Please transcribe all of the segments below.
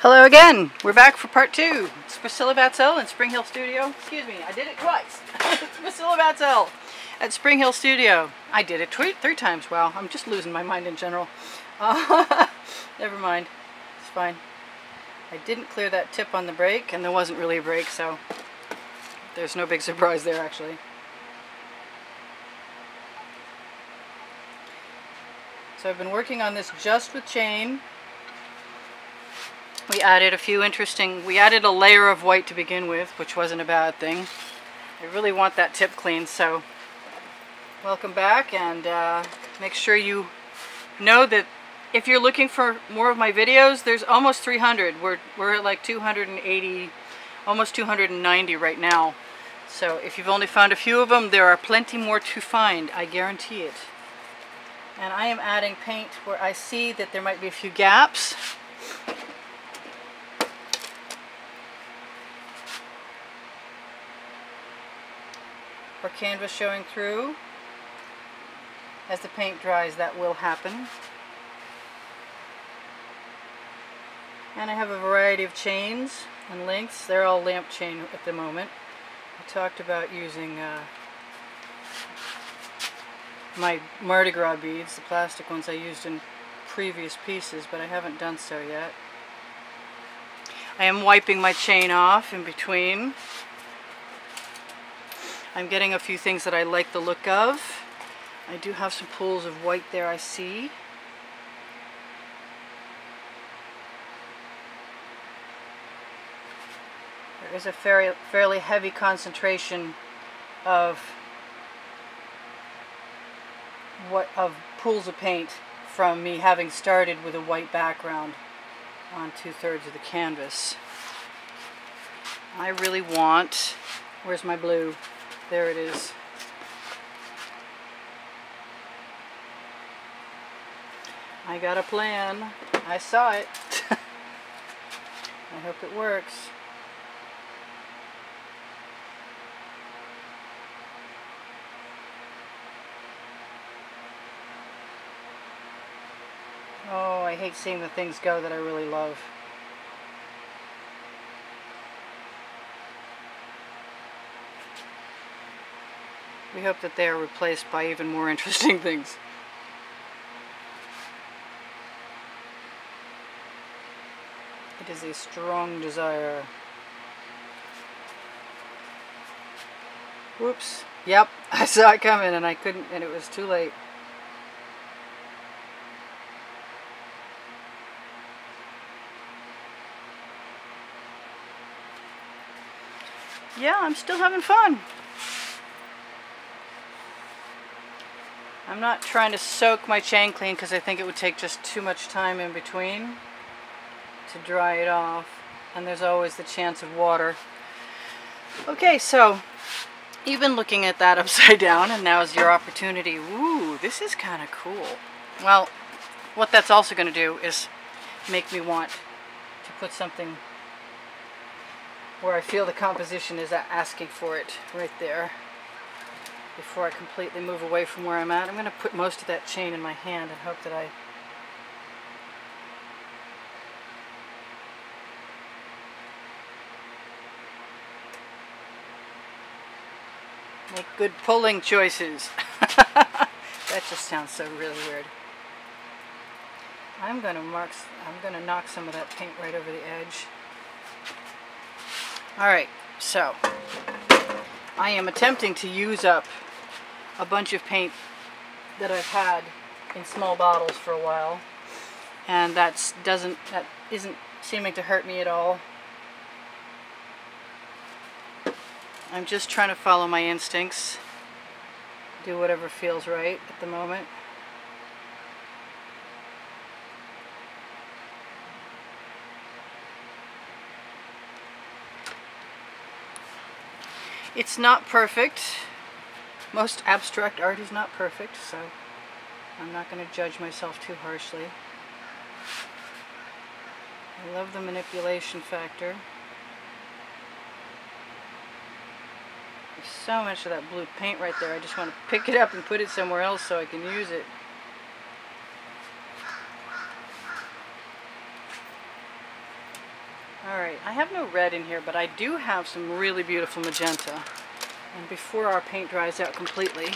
Hello again. We're back for part 2. It's Priscilla Batzell in Spring Hill Studio. Excuse me, I did it twice. It's Priscilla Batzell at Spring Hill Studio. I did it 3 times. Wow, I'm just losing my mind in general. Never mind. It's fine. I didn't clear that tip on the brake, and there wasn't really a brake, so there's no big surprise there, actually. So I've been working on this just with chain. We added a layer of white to begin with, which wasn't a bad thing. I really want that tip clean, so welcome back, and make sure you know that if you're looking for more of my videos, there's almost 300. We're at like 280, almost 290 right now. So if you've only found a few of them, there are plenty more to find, I guarantee it. And I am adding paint where I see that there might be a few gaps. Or canvas showing through. As the paint dries, that will happen. And I have a variety of chains and lengths. They're all lamp chain at the moment. I talked about using my Mardi Gras beads, the plastic ones I used in previous pieces, but I haven't done so yet. I am wiping my chain off in between. I'm getting a few things that I like the look of. I do have some pools of white there, I see. There is a fairly heavy concentration of pools of paint from me having started with a white background on 2/3 of the canvas. I really want, where's my blue? There it is. I got a plan. I saw it. I hope it works. Oh, I hate seeing the things go that I really love. We hope that they are replaced by even more interesting things. It is a strong desire. Whoops. Yep, I saw it coming and I couldn't, and it was too late. Yeah, I'm still having fun. I'm not trying to soak my chain clean because I think it would take just too much time in between to dry it off, and there's always the chance of water. Okay, so you've been looking at that upside down, and now is your opportunity. Ooh, this is kind of cool. Well, what that's also going to do is make me want to put something where I feel the composition is asking for it, right there. Before I completely move away from where I'm at, I'm going to put most of that chain in my hand and hope that I make good pulling choices. That just sounds so really weird. I'm going to knock some of that paint right over the edge. Alright, so I am attempting to use up a bunch of paint that I've had in small bottles for a while, and that isn't seeming to hurt me at all. I'm just trying to follow my instincts, do whatever feels right at the moment. It's not perfect. Most abstract art is not perfect, so I'm not going to judge myself too harshly. I love the manipulation factor. There's so much of that blue paint right there. I just want to pick it up and put it somewhere else so I can use it. Alright, I have no red in here, but I do have some really beautiful magenta. And before our paint dries out completely,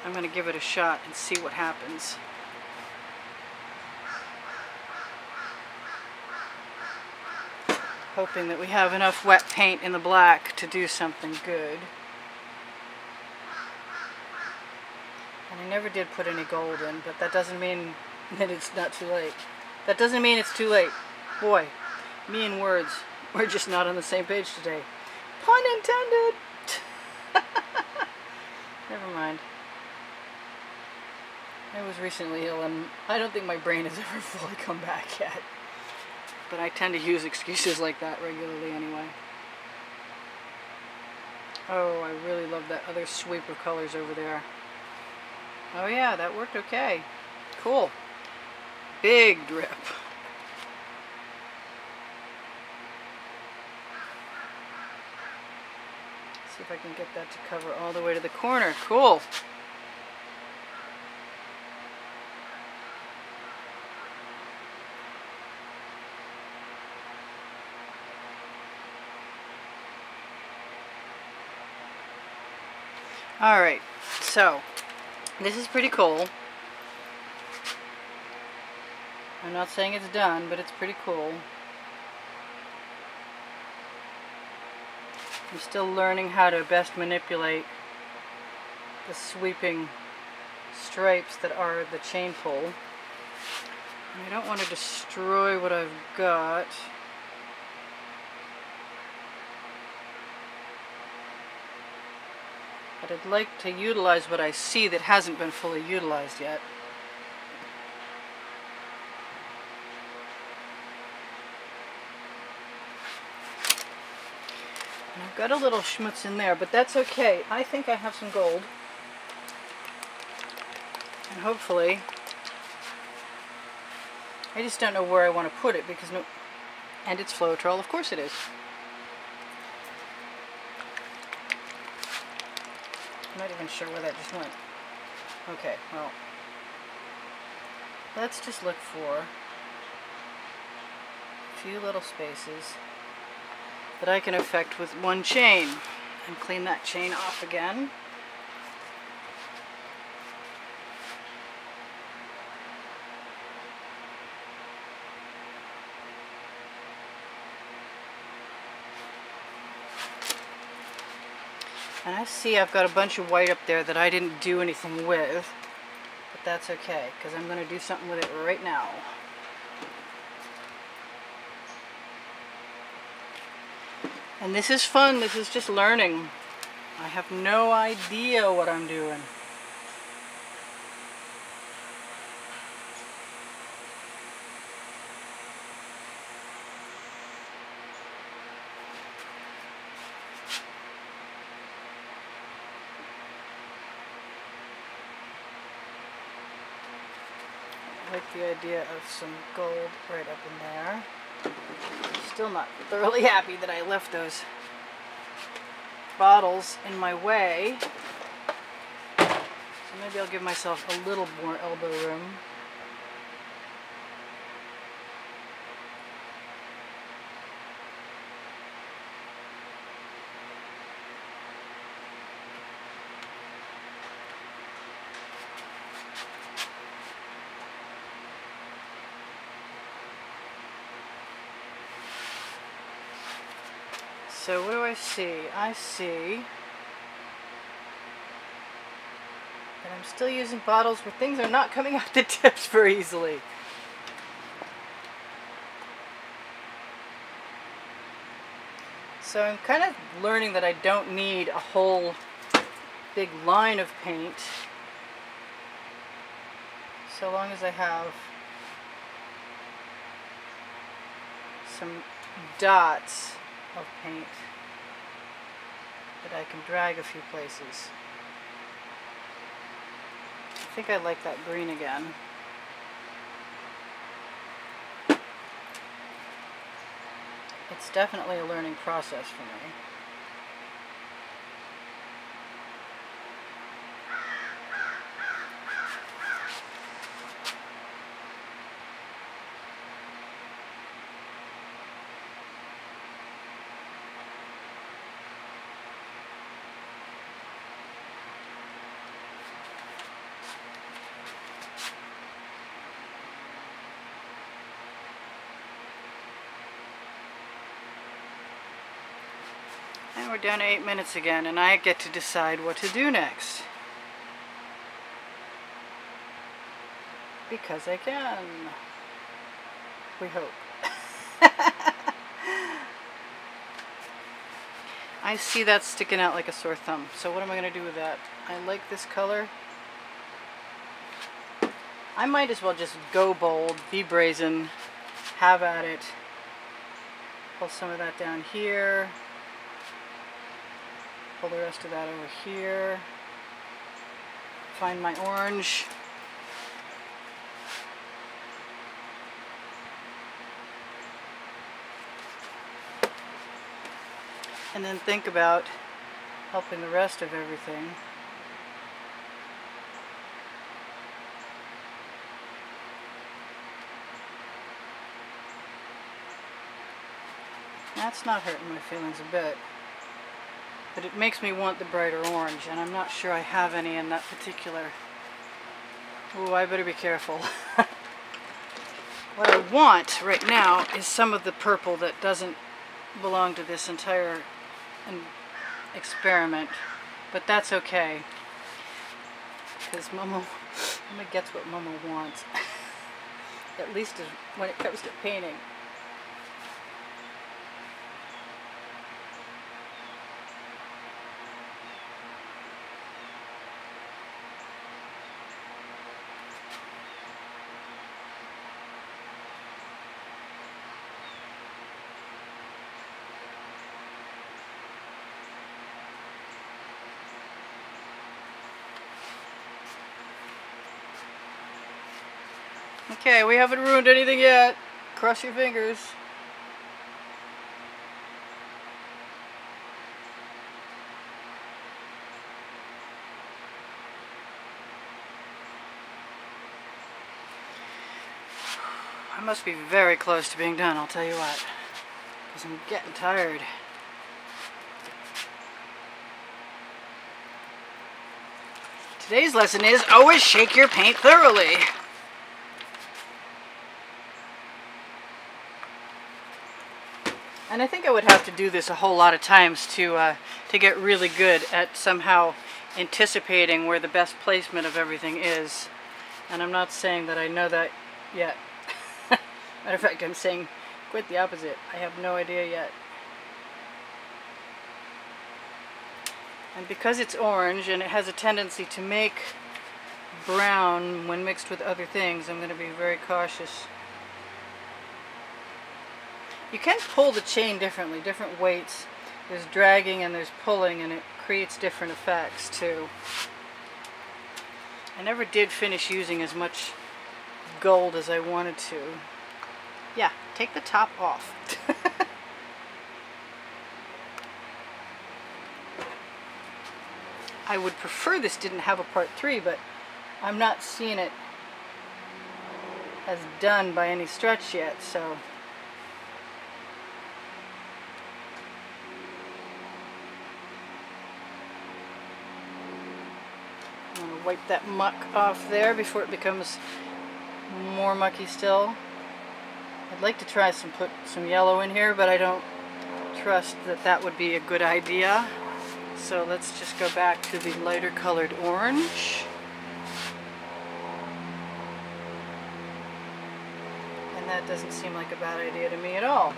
I'm going to give it a shot and see what happens. Hoping that we have enough wet paint in the black to do something good. And I never did put any gold in, but that doesn't mean that it's not too late. That doesn't mean it's too late. Boy, me and words, we're just not on the same page today. Pun intended! Never mind. I was recently ill and I don't think my brain has ever fully come back yet. But I tend to use excuses like that regularly anyway. Oh, I really love that other sweep of colors over there. Oh yeah, that worked okay. Cool. Big drip. See if I can get that to cover all the way to the corner. Cool. Alright, so this is pretty cool. I'm not saying it's done, but it's pretty cool. I'm still learning how to best manipulate the sweeping stripes that are the chain pull. And I don't want to destroy what I've got. But I'd like to utilize what I see that hasn't been fully utilized yet. And I've got a little schmutz in there, but that's okay. I think I have some gold. And hopefully, I just don't know where I want to put it because no, and it's Floetrol, of course it is. I'm not even sure where that just went. Okay, well, let's just look for a few little spaces that I can affect with one chain and clean that chain off again. And I see I've got a bunch of white up there that I didn't do anything with, but that's okay, because I'm going to do something with it right now. And this is fun, this is just learning. I have no idea what I'm doing. I like the idea of some gold right up in there. Still not thoroughly happy that I left those bottles in my way. So maybe I'll give myself a little more elbow room. So what do I see? I see that I'm still using bottles where things are not coming out the tips very easily. So I'm kind of learning that I don't need a whole big line of paint, so long as I have some dots of paint that I can drag a few places. I think I like that green again. It's definitely a learning process for me. we're down to 8 minutes again, and I get to decide what to do next. Because I can. We hope. I see that sticking out like a sore thumb. So what am I going to do with that? I like this color. I might as well just go bold, be brazen, have at it. Pull some of that down here. Pull the rest of that over here. Find my orange. And then think about helping the rest of everything. That's not hurting my feelings a bit. But it makes me want the brighter orange, and I'm not sure I have any in that particular. Ooh, I better be careful. What I want right now is some of the purple that doesn't belong to this entire experiment, but that's okay, because Mama gets what Mama wants. At least when it comes to painting. Okay, we haven't ruined anything yet. Cross your fingers. I must be very close to being done, I'll tell you what. Because I'm getting tired. Today's lesson is always shake your paint thoroughly. And I think I would have to do this a whole lot of times to get really good at somehow anticipating where the best placement of everything is. And I'm not saying that I know that yet. Matter of fact, I'm saying quite the opposite. I have no idea yet. And because it's orange and it has a tendency to make brown when mixed with other things, I'm going to be very cautious. You can pull the chain differently, different weights. There's dragging and there's pulling, and it creates different effects too. I never did finish using as much gold as I wanted to. Yeah, take the top off. I would prefer this didn't have a part 3, but I'm not seeing it as done by any stretch yet, so. I'm going to wipe that muck off there before it becomes more mucky still. I'd like to try put some yellow in here, but I don't trust that that would be a good idea. So let's just go back to the lighter colored orange. And that doesn't seem like a bad idea to me at all.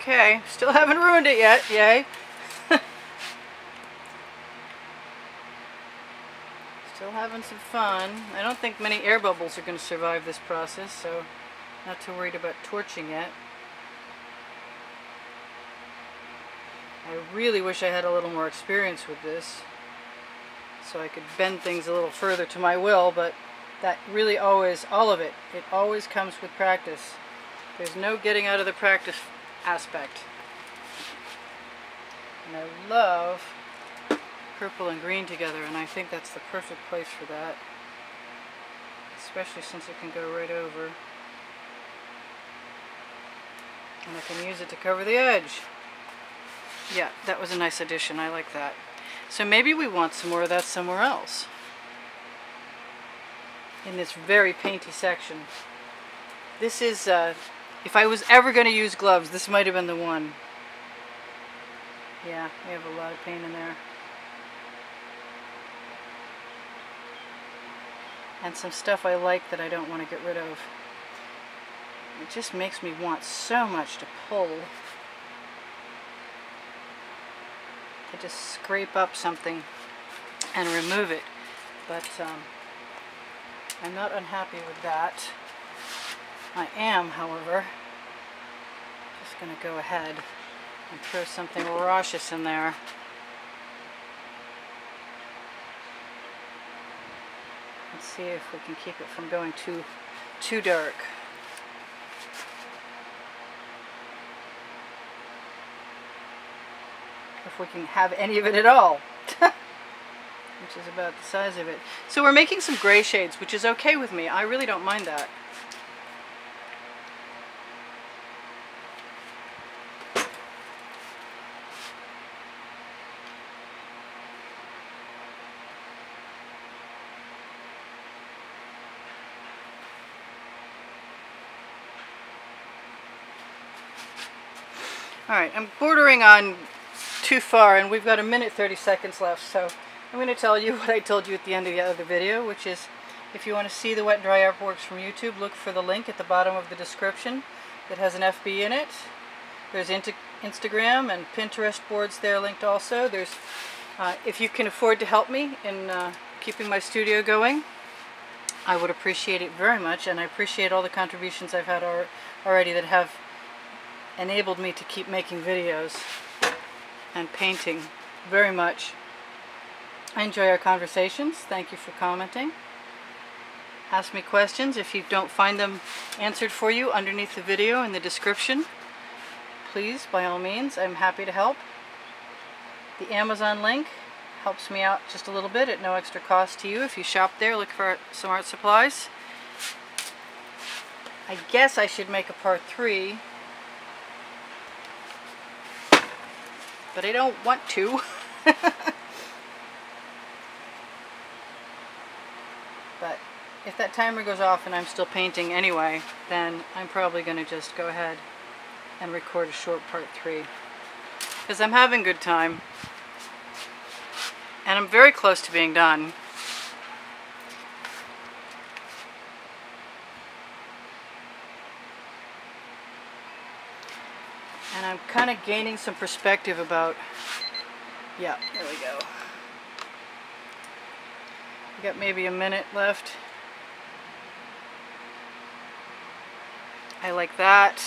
Okay, still haven't ruined it yet, yay. Still having some fun. I don't think many air bubbles are going to survive this process, so not too worried about torching it. I really wish I had a little more experience with this, so I could bend things a little further to my will, but That really always, all of it, it always comes with practice. There's no getting out of the practice aspect. And I love purple and green together, and I think that's the perfect place for that. Especially since it can go right over. And I can use it to cover the edge. Yeah, that was a nice addition. I like that. So maybe we want some more of that somewhere else. In this very painty section. This is, if I was ever going to use gloves, this might have been the one. Yeah, we have a lot of paint in there. And some stuff I like that I don't want to get rid of. It just makes me want so much to pull. To just scrape up something and remove it. But I'm not unhappy with that. I am, however, just going to go ahead and throw something raucous in there. Let's see if we can keep it from going too dark. If we can have any of it at all. Which is about the size of it. So we're making some gray shades, which is okay with me. I really don't mind that. Alright, I'm bordering on too far, and we've got 1:30 seconds left, so I'm going to tell you what I told you at the end of the other video, which is if you want to see the wet and dry artworks from YouTube, look for the link at the bottom of the description that has an FB in it. There's Instagram and Pinterest boards there linked also. There's, if you can afford to help me in keeping my studio going, I would appreciate it very much, and I appreciate all the contributions I've had already that have enabled me to keep making videos and painting very much. I enjoy our conversations. Thank you for commenting. Ask me questions if you don't find them answered for you underneath the video in the description. Please, by all means, I'm happy to help. The Amazon link helps me out just a little bit at no extra cost to you if you shop there, look for some art supplies. I guess I should make a part 3, but I don't want to. But if that timer goes off and I'm still painting anyway, then I'm probably going to just go ahead and record a short part 3. Because I'm having a good time. And I'm very close to being done. And I'm kind of gaining some perspective about, yeah, there we go. We got maybe a minute left. I like that.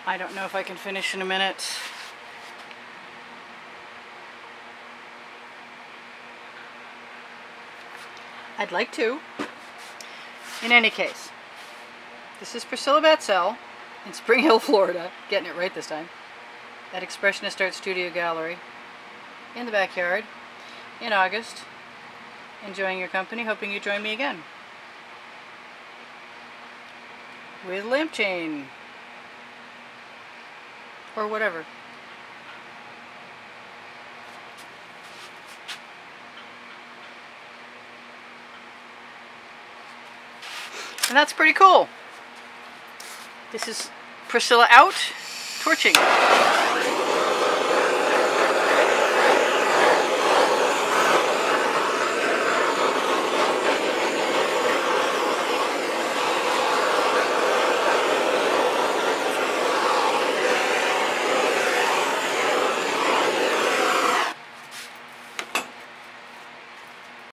I don't know if I can finish in a minute. I'd like to. In any case, this is Priscilla Batzell in Spring Hill, Florida. Getting it right this time. At Expressionist Art Studio Gallery in the backyard in August. Enjoying your company, hoping you join me again. With lamp chain. Or whatever. And that's pretty cool. This is Priscilla out, torching.